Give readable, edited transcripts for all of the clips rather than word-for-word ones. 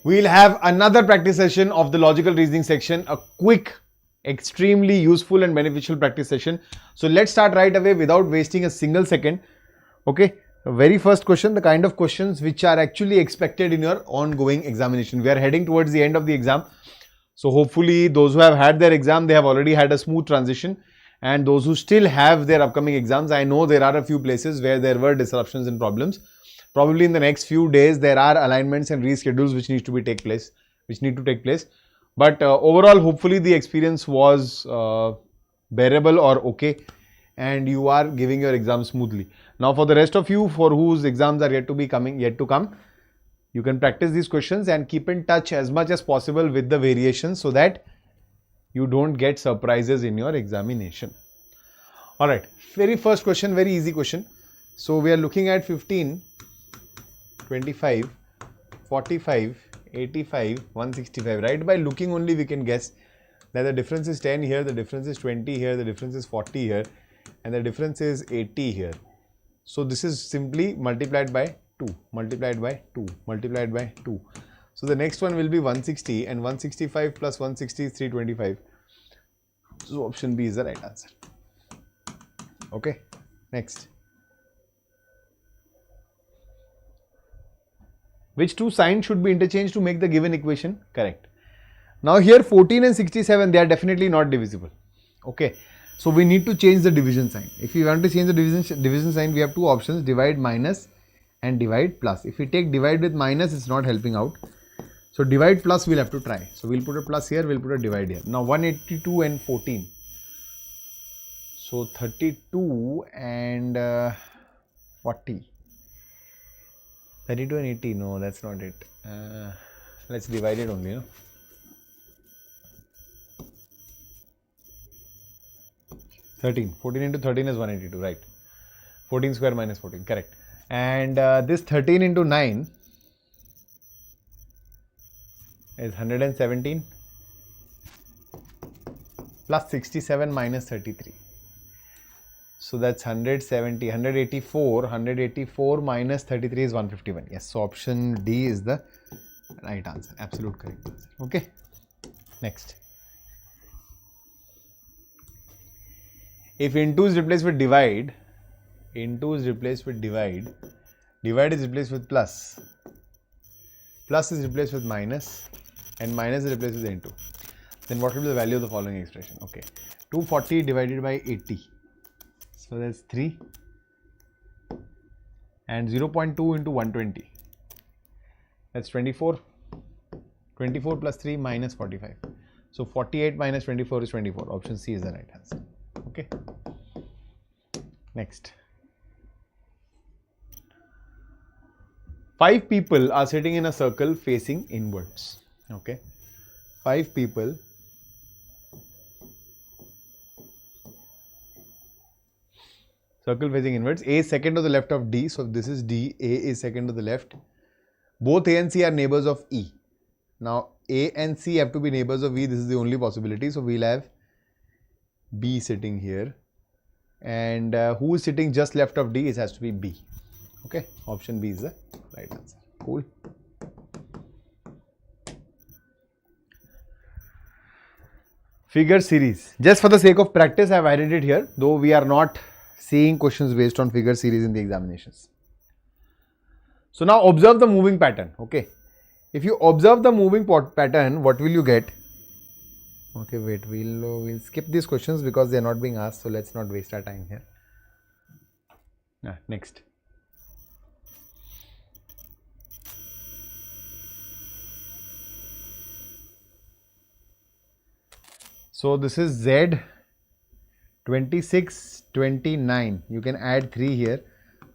We'll have another practice session of the logical reasoning section, a quick, extremely useful and beneficial practice session. So let's start right away without wasting a single second. Okay, the very first question, the kind of questions which are actually expected in your ongoing examination. We are heading towards the end of the exam. So hopefully those who have had their exam, they have already had a smooth transition. And those who still have their upcoming exams, I know there are a few places where there were disruptions and problems. Probably in the next few days, there are alignments and reschedules which need to take place. But overall, hopefully the experience was bearable or okay, and you are giving your exam smoothly. Now, for the rest of you for whose exams are yet to come, you can practice these questions and keep in touch as much as possible with the variations so that you don't get surprises in your examination. All right, very first question, very easy question. So we are looking at 15, 25, 45, 85, 165, right? By looking only we can guess that the difference is 10 here, the difference is 20 here, the difference is 40 here, and the difference is 80 here. So this is simply multiplied by 2, multiplied by 2, multiplied by 2. So the next one will be 160, and 165 plus 160 is 325. So option B is the right answer. Okay, next. Which two signs should be interchanged to make the given equation correct? Now here 14 and 67, they are definitely not divisible. Okay, so we need to change the division sign. If you want to change the division sign, we have two options, divide minus and divide plus. If we take divide with minus, it's not helping out. So divide plus we'll have to try. So we'll put a plus here, we'll put a divide here. Now 182 and 14. So 32 and 40. 32 and 80, no, that's not it. Let's divide it only, no? (13) 14 into 13 is 182, right? 14 square minus 14, correct. And this 13 into 9 is 117 plus 67 minus 33. So that's 170, 184, 184 minus 33 is 151. Yes, so option D is the right answer, absolute correct answer. Okay, next. If into is replaced with divide, into is replaced with divide, divide is replaced with plus, plus is replaced with minus, and minus is replaced with into, then what will be the value of the following expression? Okay, 240 divided by 80. So that's 3 and 0.2 into 120. That's 24. 24 plus 3 minus 45. So 48 minus 24 is 24. Option C is the right answer. Okay. Next. 5 people are sitting in a circle facing inwards. Okay. 5 people. Circle facing inwards. A is second to the left of D. So this is D. A is second to the left. Both A and C are neighbors of E. Now A and C have to be neighbors of E. This is the only possibility. So we'll have B sitting here. And who is sitting just left of D? It has to be B. Okay. Option B is the right answer. Cool. Figure series. Just for the sake of practice, I have added it here, though we are not seeing questions based on figure series in the examinations. So now observe the moving pattern. Okay. If you observe the moving pattern, what will you get? Okay, wait, we'll skip these questions because they are not being asked. So let's not waste our time here. Next. So this is Z 26, 29. You can add 3 here.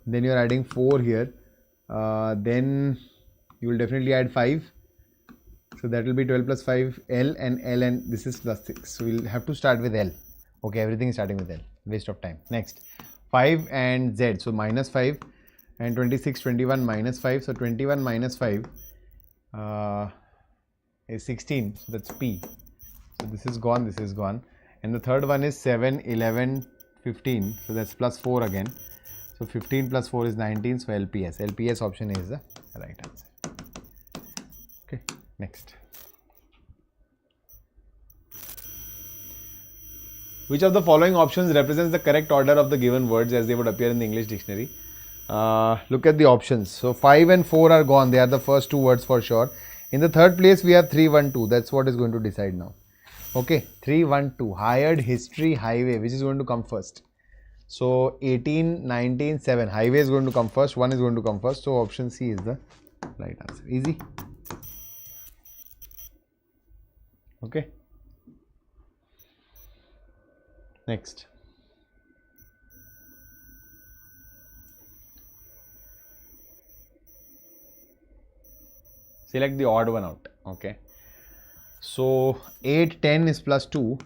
Then you are adding 4 here. Then you will definitely add 5. So that will be 12 plus 5 L and this is plus 6. So we'll have to start with L. Okay, everything is starting with L. Waste of time. Next. 5 and Z. So minus 5 and 26, 21 minus 5. So 21 minus 5 is 16. So that's P. So this is gone, this is gone. And the third one is 7, 11, 15. So that's plus 4 again. So 15 plus 4 is 19. So LPS. LPS option A is the right answer. Okay, next. Which of the following options represents the correct order of the given words as they would appear in the English dictionary? Look at the options. So 5 and 4 are gone. They are the first two words for sure. In the third place, we have 3, 1, 2. That's what is going to decide now. Okay, 3, 1, 2. Hired, history, highway. Which is going to come first? So 18, 19, 7. Highway is going to come first. 1 is going to come first. So option C is the right answer. Easy. Okay. Next. Select the odd one out. Okay. So 8, 10 is plus 2.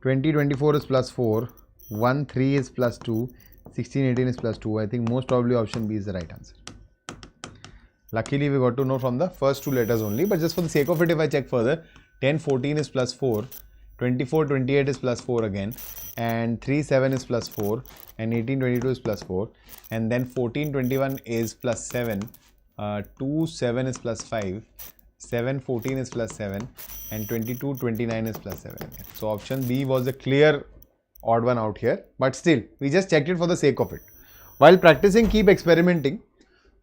20, 24 is plus 4. 1, 3 is plus 2. 16, 18 is plus 2. I think most probably option B is the right answer. Luckily, we got to know from the first two letters only. But just for the sake of it, if I check further, 10, 14 is plus 4. 24, 28 is plus 4 again. And 3, 7 is plus 4. And 18, 22 is plus 4. And then 14, 21 is plus 7. 2, 7 is plus 5. 7, 14 is plus 7. And 22, 29 is plus 7 again. So option B was a clear odd one out here. But still, we just checked it for the sake of it. While practicing, keep experimenting.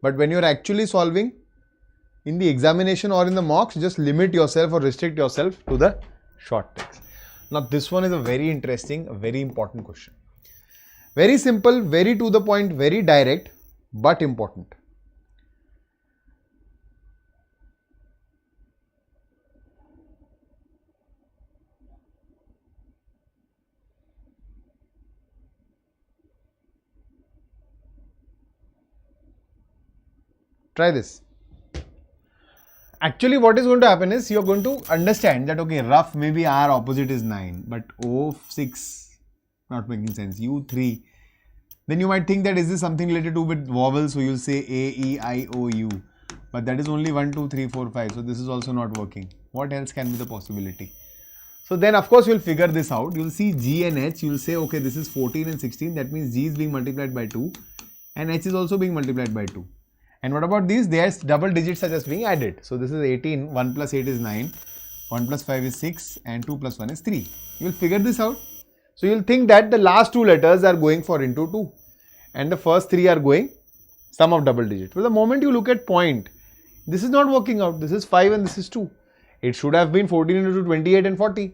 But when you're actually solving in the examination or in the mocks, just limit yourself or restrict yourself to the short text. Now, this one is a very interesting, a very important question. Very simple, very to the point, very direct, but important. Try this. Actually, what is going to happen is you're going to understand that, okay, rough, maybe R opposite is 9, but O6, not making sense, U3. Then you might think that is this something related to with vowels, so you'll say A, E, I, O, U. But that is only 1, 2, 3, 4, 5. So this is also not working. What else can be the possibility? So then, of course, you'll figure this out. You'll see G and H. You'll say, okay, this is 14 and 16. That means G is being multiplied by 2 and H is also being multiplied by 2. And what about these? There's double digits are just being added. So this is 18, 1 plus 8 is 9, 1 plus 5 is 6 and 2 plus 1 is 3. You will figure this out. So you will think that the last two letters are going for into 2 and the first three are going sum of double digits. But the moment you look at point, this is not working out. This is 5 and this is 2. It should have been 14 into 28 and 40.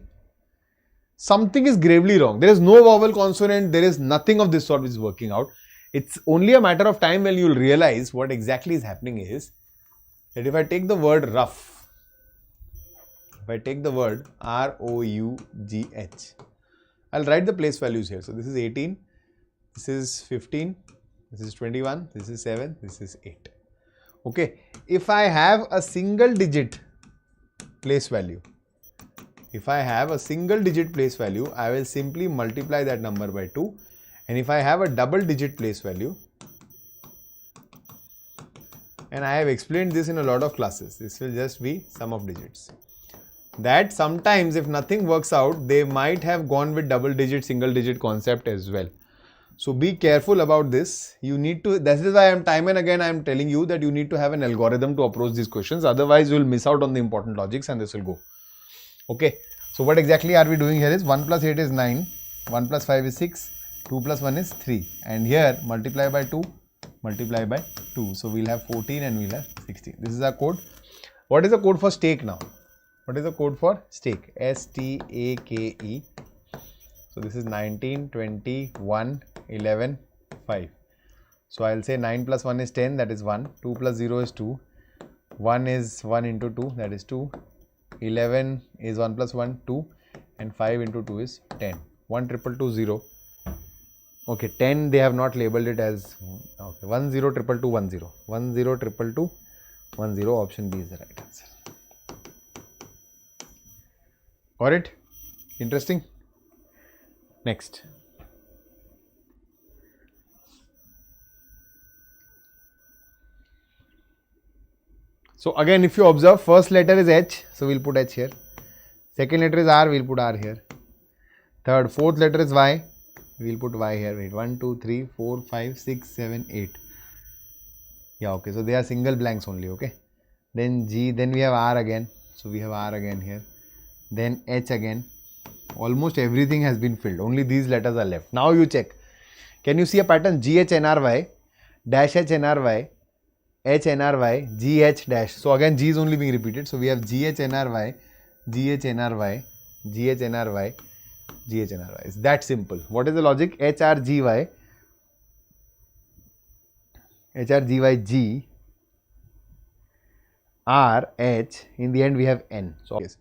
Something is gravely wrong. There is no vowel consonant. There is nothing of this sort which is working out. It's only a matter of time when you will realize what exactly is happening is that if I take the word rough, if I take the word R-O-U-G-H, I'll write the place values here. So this is 18, this is 15, this is 21, this is 7, this is 8. Okay, if I have a single digit place value, I will simply multiply that number by 2. And if I have a double digit place value, and I have explained this in a lot of classes, this will just be sum of digits. That sometimes if nothing works out, they might have gone with double digit, single digit concept as well. So be careful about this. You need to, this is why time and again I am telling you that you need to have an algorithm to approach these questions. Otherwise you will miss out on the important logics and this will go. Okay. So what exactly are we doing here is 1 plus 8 is 9, 1 plus 5 is 6. 2 plus 1 is 3 and here multiply by 2, multiply by 2. So we'll have 14 and we'll have 16. This is our code. What is the code for stake now? What is the code for stake? S-T-A-K-E. So this is 19, 20, 1, 11, 5. So I'll say 9 plus 1 is 10, that is 1. 2 plus 0 is 2. 1 is 1 into 2, that is 2. 11 is 1 plus 1, 2. And 5 into 2 is 10. 1 triple 2 0. Okay, 10 they have not labeled it as, okay, 1 0 triple 2 1 0. 1 0 triple 2 1 0. Option B is the right answer. Got it? Interesting. Next. So again, if you observe, first letter is H, so we'll put H here. Second letter is R, we'll put R here. Third, fourth letter is Y. We'll put Y here. Wait, 1, 2, 3, 4, 5, 6, 7, 8. Yeah, okay. So they are single blanks only. Okay. then G, then we have R again. So we have R again here. Then H again. Almost everything has been filled. Only these letters are left. Now you check. Can you see a pattern? GHNRY, dash HNRY, HNRY, GH dash. So again G is only being repeated. So we have GHNRY, GHNRY, GHNRY, GHNRY. It's that simple. What is the logic? HRGY, HRGY, G, R, H. In the end we have N. So yes.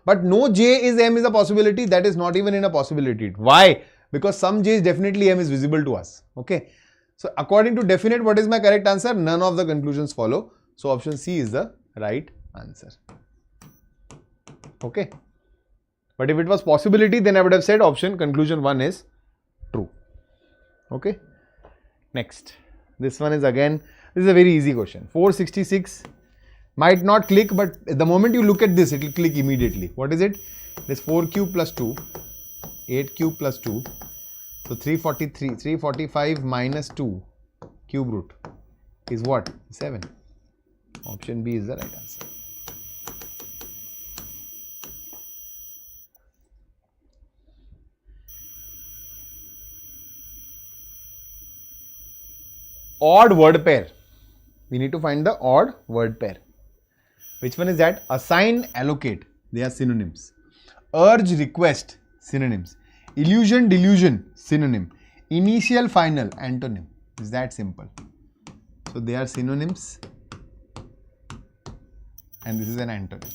But no J is M is a possibility. That is not even in a possibility. Why? Because some J is definitely M is visible to us. Okay. So according to definite, what is my correct answer? None of the conclusions follow. So option C is the right answer. Okay. But if it was possibility, then I would have said option conclusion 1 is true. Okay. Next. This one is again, this is a very easy question. 466 might not click, but the moment you look at this, it will click immediately. What is it? It is 4 cube plus 2, 8 cube plus 2. So 343, 345 minus 2 cube root is what? 7. Option B is the right answer. Odd word pair. We need to find the odd word pair. Which one is that? Assign, allocate. They are synonyms. Urge, request. Synonyms. Illusion, delusion. Synonym. Initial, final. Antonym. Is that simple? So they are synonyms. And this is an antonym.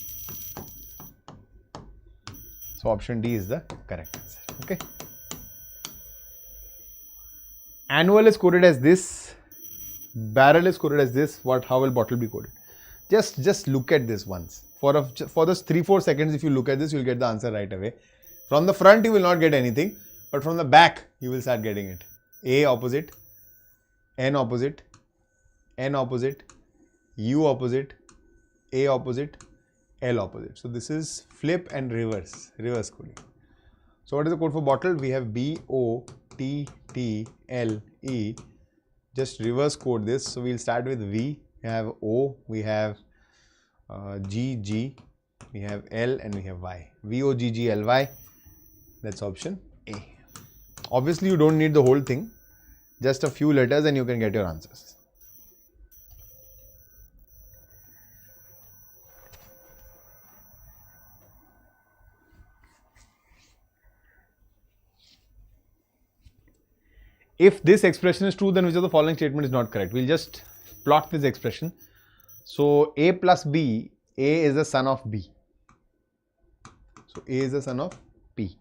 So option D is the correct answer. Okay. Annual is coded as this. Barrel is coded as this. How will bottle be coded? Just look at this once. For those 3-4 seconds, if you look at this, you will get the answer right away. From the front, you will not get anything. But from the back, you will start getting it. A opposite, N opposite, N opposite, U opposite, A opposite, L opposite. So this is flip and reverse coding. So what is the code for bottle? We have B-O-T-T-L-E. Just reverse code this. So we'll start with V. We have O, we have G, we have L, and we have Y. V-O-G-G-L-Y. That's option A. Obviously, you don't need the whole thing. Just a few letters and you can get your answers. If this expression is true, then which of the following statement is not correct? We'll just plot this expression. So A plus B, A is the son of B. So A is the son of P.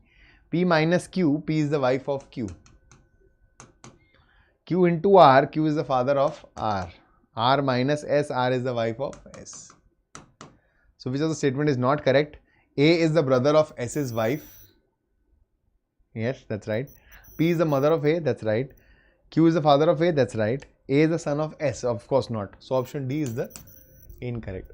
P minus Q, P is the wife of Q. Q into R, Q is the father of R. R minus S, R is the wife of S. So which of the statement is not correct? A is the brother of S's wife. Yes, that's right. P is the mother of A, that's right. Q is the father of A, that's right. A is the son of S, of course not. So option D is the incorrect.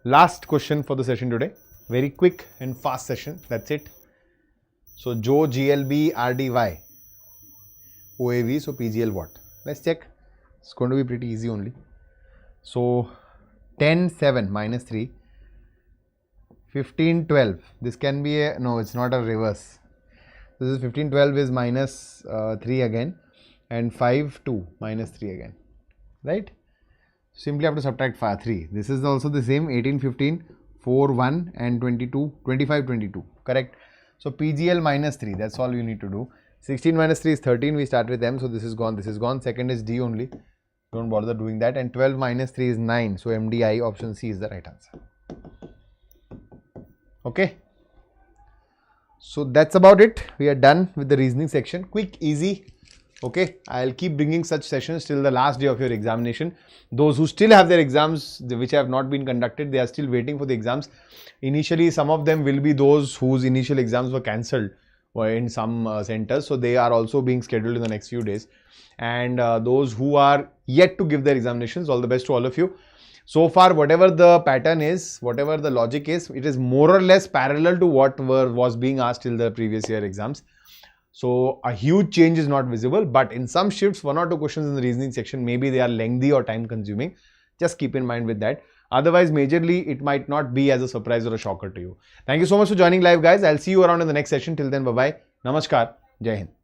Last question for the session today. Very quick and fast session. That's it. So Joe, GLB, RDY, OAV, so PGL what? Let's check. It's going to be pretty easy only. So 10, 7 minus 3. 15, 12. This can be a, no, it's not a reverse. This is 15, 12 is minus 3 again. And 5, 2 minus 3 again. Right? Simply have to subtract 5, 3. This is also the same. 18, 15, 4, 1 and 22, 25, 22. Correct? So PGL minus 3. That's all you need to do. 16 minus 3 is 13. We start with M. So this is gone. This is gone. Second is D only. Don't bother doing that. And 12 minus 3 is 9. So MDI option C is the right answer. Okay. So that's about it. We are done with the reasoning section. Quick, easy. Okay. I'll keep bringing such sessions till the last day of your examination. Those who still have their exams which have not been conducted, they are still waiting for the exams. Initially, some of them will be those whose initial exams were cancelled in some centers. So they are also being scheduled in the next few days. And those who are yet to give their examinations, all the best to all of you. So far, whatever the pattern is, whatever the logic is, it is more or less parallel to what was being asked till the previous year exams. So a huge change is not visible, but in some shifts, 1 or 2 questions in the reasoning section, maybe they are lengthy or time consuming. Just keep in mind with that. Otherwise, majorly, it might not be as a surprise or a shocker to you. Thank you so much for joining live, guys. I'll see you around in the next session. Till then, bye-bye. Namaskar. Jai Hind.